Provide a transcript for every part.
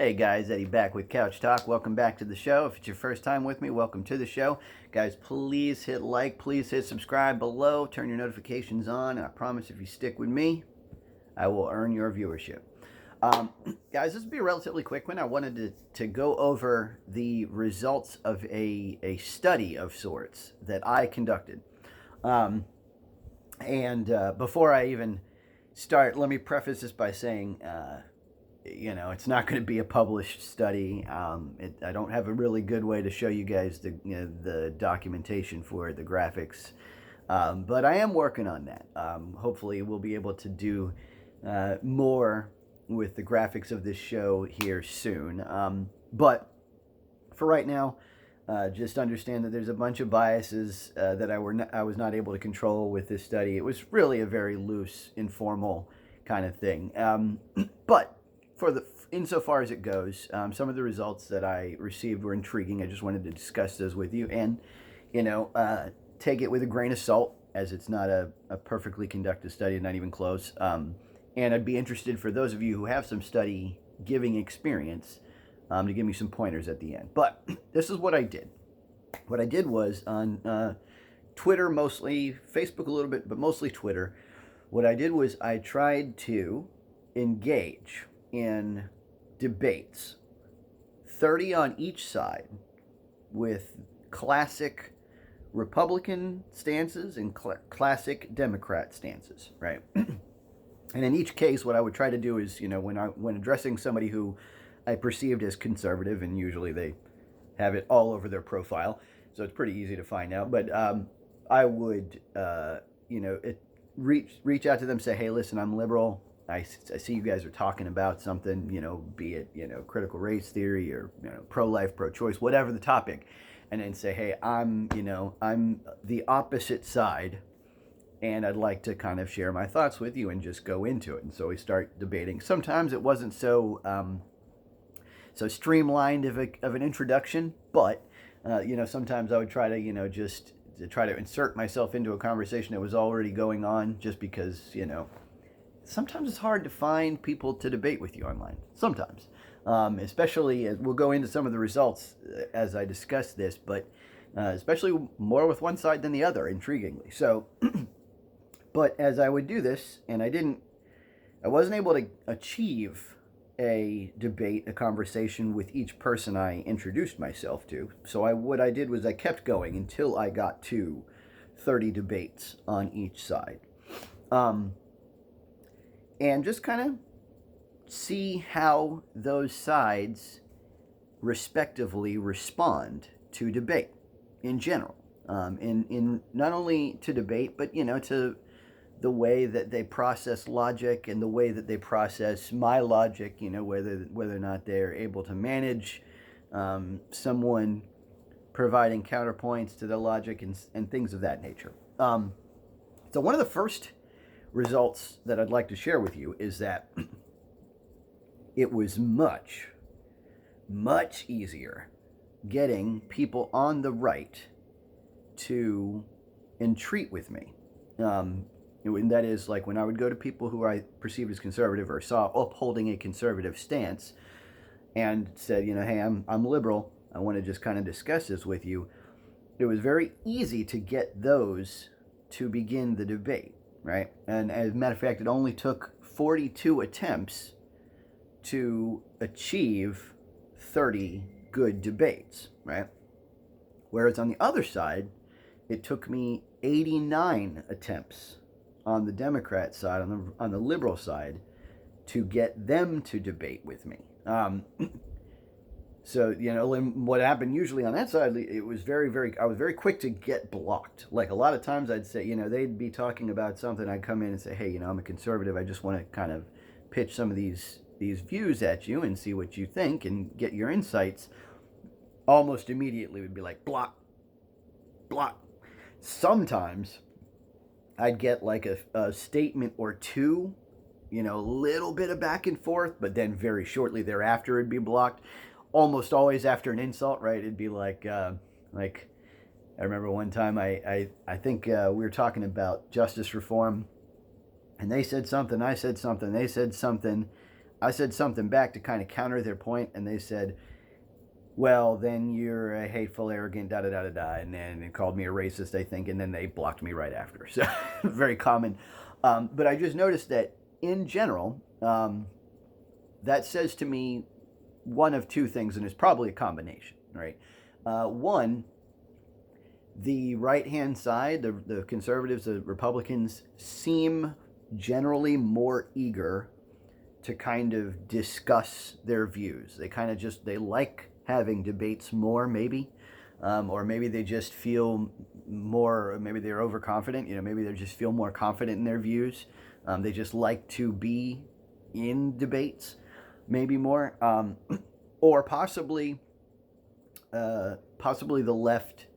Hey guys, Eddie back with Couch Talk. Welcome back to the show. If it's your first time with me, welcome to the show. Guys, please hit like, please hit subscribe below, turn your notifications on. I promise if you stick with me, I will earn your viewership. Guys, this will be a relatively quick one. I wanted to go over the results of a study of sorts that I conducted. Before I even start, let me preface this by saying, it's not going to be a published study. I don't have a really good way to show you guys the documentation for it, the graphics, but I am working on that. Hopefully, we'll be able to do more with the graphics of this show here soon. But for right now, just understand that there's a bunch of biases that I was not able to control with this study. It was really a very loose, informal kind of thing. But insofar as it goes, some of the results that I received were intriguing. I just wanted to discuss those with you, and take it with a grain of salt, as it's not a perfectly conducted study, not even close. And I'd be interested for those of you who have some study giving experience to give me some pointers at the end. But this is what I did. What I did was on Twitter mostly, Facebook a little bit, but mostly Twitter. What I did was I tried to engage in debates, 30 on each side, with classic Republican stances and classic Democrat stances, right? And in each case, what I would try to do is, when addressing somebody who I perceived as conservative, and usually they have it all over their profile, so it's pretty easy to find out, but I would, reach out to them, say, hey, listen, I'm liberal. I see you guys are talking about something, be it, critical race theory or, pro-life, pro-choice, whatever the topic. And then say, hey, I'm the opposite side, and I'd like to kind of share my thoughts with you and just go into it. And so we start debating. Sometimes it wasn't so streamlined of an introduction, but, sometimes I would try to, just to try to insert myself into a conversation that was already going on, just because, sometimes it's hard to find people to debate with you online. Sometimes. Especially, we'll go into some of the results as I discuss this, but especially more with one side than the other, intriguingly. So, but as I would do this, and I wasn't able to achieve a debate, a conversation with each person I introduced myself to. So what I did was I kept going until I got to 30 debates on each side. And just kind of see how those sides respectively respond to debate in general. In not only to debate, but to the way that they process logic and the way that they process my logic. Whether or not they're able to manage someone providing counterpoints to the logic and things of that nature. So one of the first results that I'd like to share with you is that it was much, much easier getting people on the right to entreat with me. And that is, like, when I would go to people who I perceived as conservative or saw upholding a conservative stance and said, hey, I'm liberal, I want to just kind of discuss this with you. It was very easy to get those to begin the debate. Right? And as a matter of fact, it only took 42 attempts to achieve 30 good debates, right? Whereas on the other side, it took me 89 attempts on the Democrat side, on the liberal side, to get them to debate with me. So, what happened usually on that side, it was I was very quick to get blocked. Like, a lot of times I'd say, they'd be talking about something, I'd come in and say, hey, I'm a conservative, I just want to kind of pitch some of these views at you and see what you think and get your insights. Almost immediately would be like, block. Sometimes I'd get like a statement or two, a little bit of back and forth, but then very shortly thereafter it'd be blocked. Almost always after an insult, right? It'd be like I remember one time I think we were talking about justice reform, and they said something, I said something, they said something. I said something back to kind of counter their point, and they said, well, then you're a hateful, arrogant, da da da da da, and then it called me a racist, I think, and then they blocked me right after. So very common. But I just noticed that in general, that says to me one of two things, and it's probably a combination, right? One, the right hand side, the conservatives, the Republicans, seem generally more eager to kind of discuss their views. They kind of they like having debates more, maybe. Or maybe they just feel more, maybe they're overconfident, maybe they just feel more confident in their views. They just like to be in debates, maybe more. Or possibly the left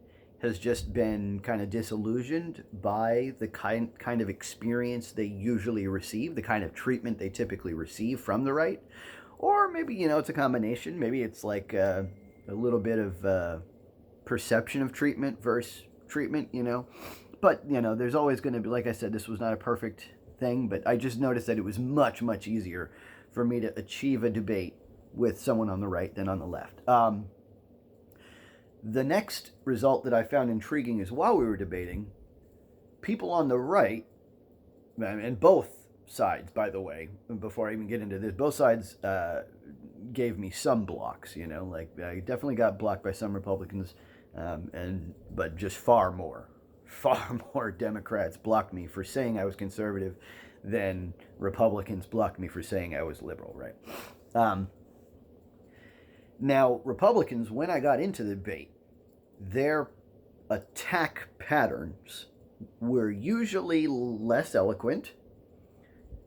has just been kind of disillusioned by the kind of experience they usually receive, the kind of treatment they typically receive from the right. Or maybe, it's a combination. Maybe it's like a little bit of perception of treatment versus treatment, But, there's always going to be, like I said, this was not a perfect thing, but I just noticed that it was much, much easier for me to achieve a debate with someone on the right than on the left. The next result that I found intriguing is while we were debating, people on the right, and both sides, by the way, before I even get into this, both sides gave me some blocks, like I definitely got blocked by some Republicans, but just far more Democrats blocked me for saying I was conservative than Republicans blocked me for saying I was liberal, right? Now, Republicans, when I got into the debate, their attack patterns were usually less eloquent,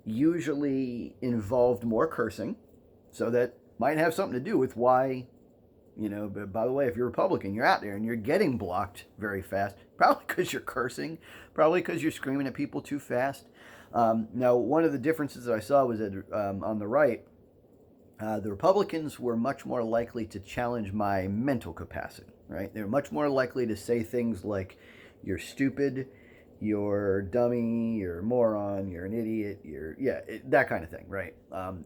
usually involved more cursing, so that might have something to do with why, but by the way, if you're Republican, you're out there and you're getting blocked very fast, probably because you're cursing, probably because you're screaming at people too fast. Now, one of the differences that I saw was that on the right, the Republicans were much more likely to challenge my mental capacity, right? They're much more likely to say things like, you're stupid, you're a dummy, you're a moron, you're an idiot, that kind of thing, right?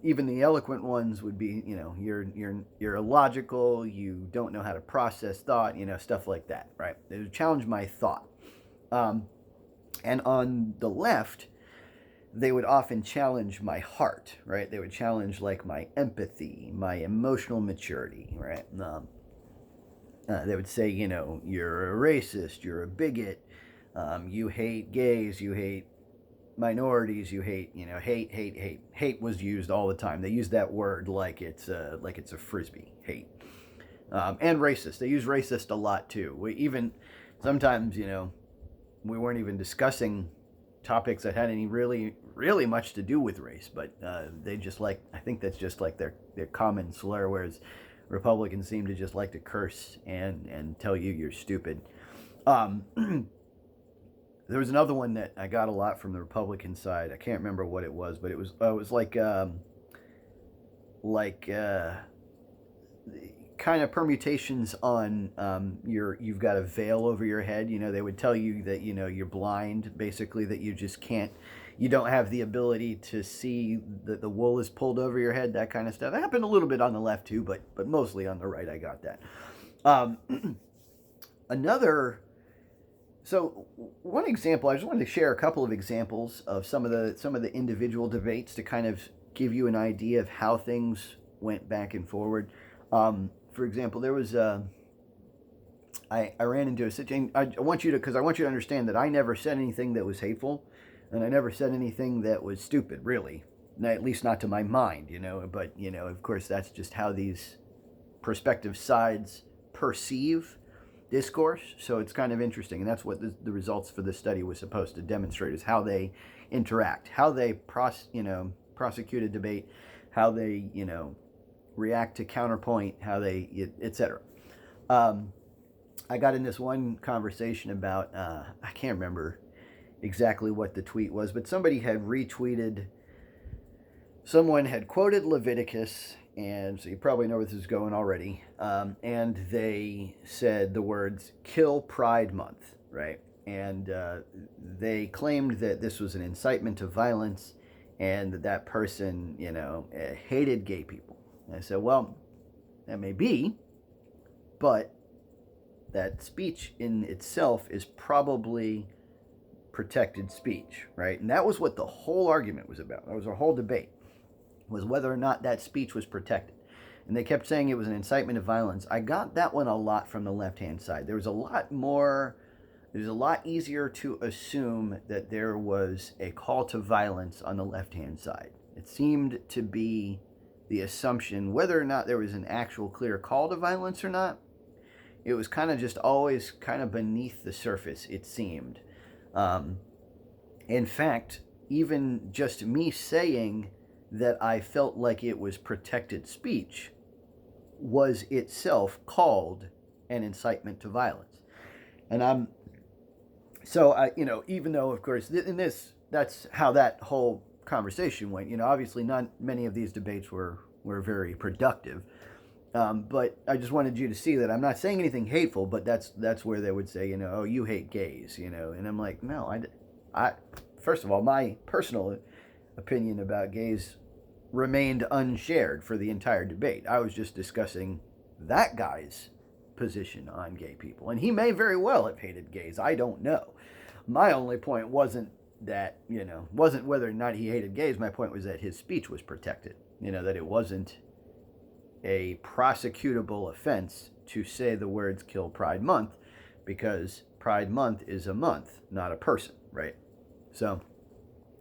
Even the eloquent ones would be, you're illogical, you don't know how to process thought, stuff like that, right? They would challenge my thought. And on the left, they would often challenge my heart, right? They would challenge like my empathy, my emotional maturity, right? They would say, you're a racist, you're a bigot, you hate gays, you hate minorities, you hate, hate. Hate was used all the time. They use that word like it's a frisbee, hate. And racist. They use racist a lot too. We even sometimes, we weren't even discussing topics that had any really much to do with race, but they just I think that's just like their common slur, whereas Republicans seem to just like to curse and tell you you're stupid. There was another one that I got a lot from the Republican side. I can't remember what it was, but it was like kind of permutations on you've got a veil over your head. They would tell you that you're blind, basically, that you don't have the ability to see that the wool is pulled over your head, that kind of stuff. That happened a little bit on the left too, but mostly on the right I got that. So one example, I just wanted to share a couple of examples of some of the individual debates to kind of give you an idea of how things went back and forward. For example, there was I ran into a situation. I want you to understand that I never said anything that was hateful, and I never said anything that was stupid, really. At least not to my mind, But of course, that's just how these prospective sides perceive discourse. So it's kind of interesting, and that's what the results for this study was supposed to demonstrate: is how they interact, how they prosecute a debate, how they react to counterpoint, how they etc. I got in this one conversation about I can't remember exactly what the tweet was, but somebody had retweeted. Someone had quoted Leviticus, and so you probably know where this is going already. And they said the words "Kill Pride Month," right? And they claimed that this was an incitement to violence, and that person, hated gay people. And I said, well, that may be, but that speech in itself is probably protected speech, right? And that was what the whole argument was about. That was our whole debate, was whether or not that speech was protected. And they kept saying it was an incitement of violence. I got that one a lot from the left-hand side. There was a lot more, it was a lot easier to assume that there was a call to violence on the left-hand side. It seemed to be the assumption, whether or not there was an actual clear call to violence or not, it was kind of just always kind of beneath the surface, it seemed. In fact, even just me saying that I felt like it was protected speech was itself called an incitement to violence. And even though, of course, in this, that's how that whole conversation went. Obviously not many of these debates were very productive. But I just wanted you to see that I'm not saying anything hateful, but that's where they would say, oh, you hate gays, and I'm like, no, I first of all, my personal opinion about gays remained unshared for the entire debate. I was just discussing that guy's position on gay people, and he may very well have hated gays. I don't know. My only point wasn't that, wasn't whether or not he hated gays. My point was that his speech was protected, that it wasn't a prosecutable offense to say the words "Kill Pride Month," because Pride Month is a month, not a person, right? So,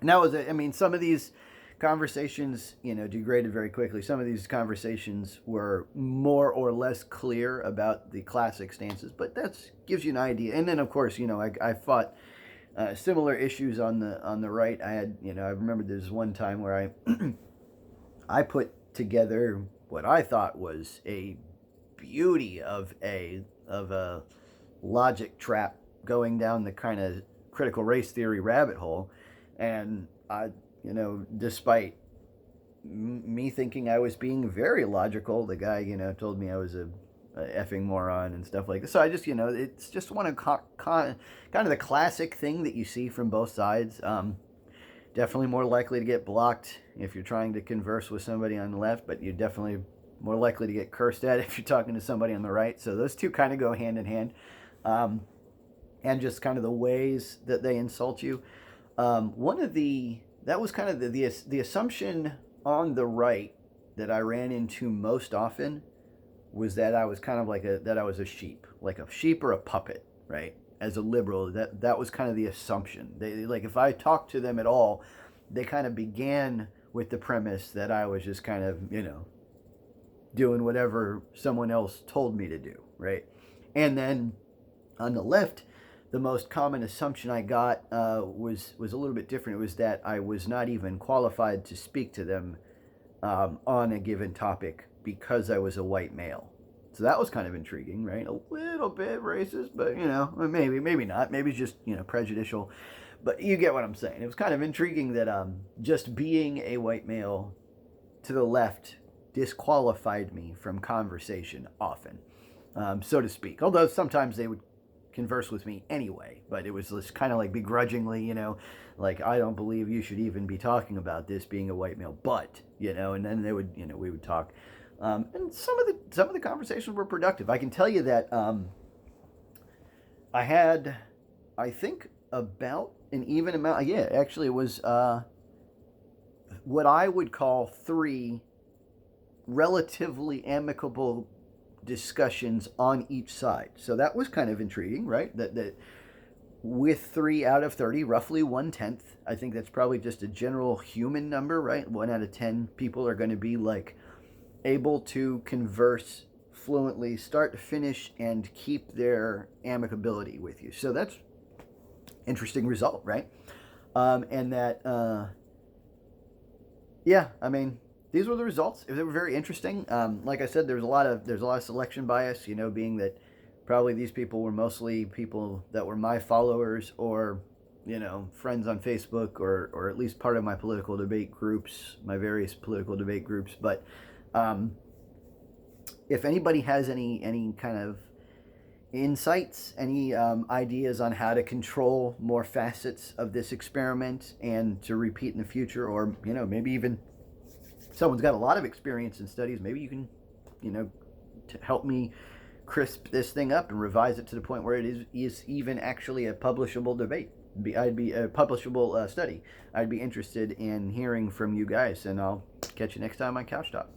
and that was it. I mean, some of these conversations, degraded very quickly. Some of these conversations were more or less clear about the classic stances, but that gives you an idea. And then, of course, I fought similar issues on the right. I had, I remember there's one time where I put together what I thought was a beauty of a logic trap going down the kind of critical race theory rabbit hole, and I, despite me thinking I was being very logical, the guy, told me I was a effing moron and stuff like this. So I just, it's just one of kind of the classic thing that you see from both sides. Definitely more likely to get blocked if you're trying to converse with somebody on the left, but you're definitely more likely to get cursed at if you're talking to somebody on the right. So those two kind of go hand in hand. And just kind of the ways that they insult you. That was kind of the assumption on the right that I ran into most often was that I was kind of that I was a sheep or a puppet, right? As a liberal, that was kind of the assumption. They, like, if I talked to them at all, they kind of began with the premise that I was just kind of, doing whatever someone else told me to do, right? And then on the left, the most common assumption I got was a little bit different. It was that I was not even qualified to speak to them on a given topic because I was a white male. So that was kind of intriguing, right? A little bit racist, but, maybe not. Maybe it's just, prejudicial. But you get what I'm saying. It was kind of intriguing that just being a white male to the left disqualified me from conversation often, so to speak. Although sometimes they would converse with me anyway, but it was just kind of like begrudgingly, like, I don't believe you should even be talking about this being a white male, but, and then they would, we would talk. And some of the conversations were productive. I can tell you that I had, I think, about an even amount. Yeah, actually, it was what I would call 3 relatively amicable discussions on each side. So that was kind of intriguing, right? That with 3 out of 30, roughly 1/10, I think that's probably just a general human number, right? 1 out of 10 people are going to be able to converse fluently, start to finish, and keep their amicability with you. So that's interesting result, right? And that, these were the results. They were very interesting. Like I said, there's a lot of selection bias, being that probably these people were mostly people that were my followers or, friends on Facebook or at least part of my political debate groups, my various political debate groups. But if anybody has any kind of insights, any ideas on how to control more facets of this experiment and to repeat in the future, or maybe even someone's got a lot of experience in studies, maybe you can to help me crisp this thing up and revise it to the point where it is even actually a publishable debate. I'd be a publishable study. I'd be interested in hearing from you guys, and I'll catch you next time on Couch Talk.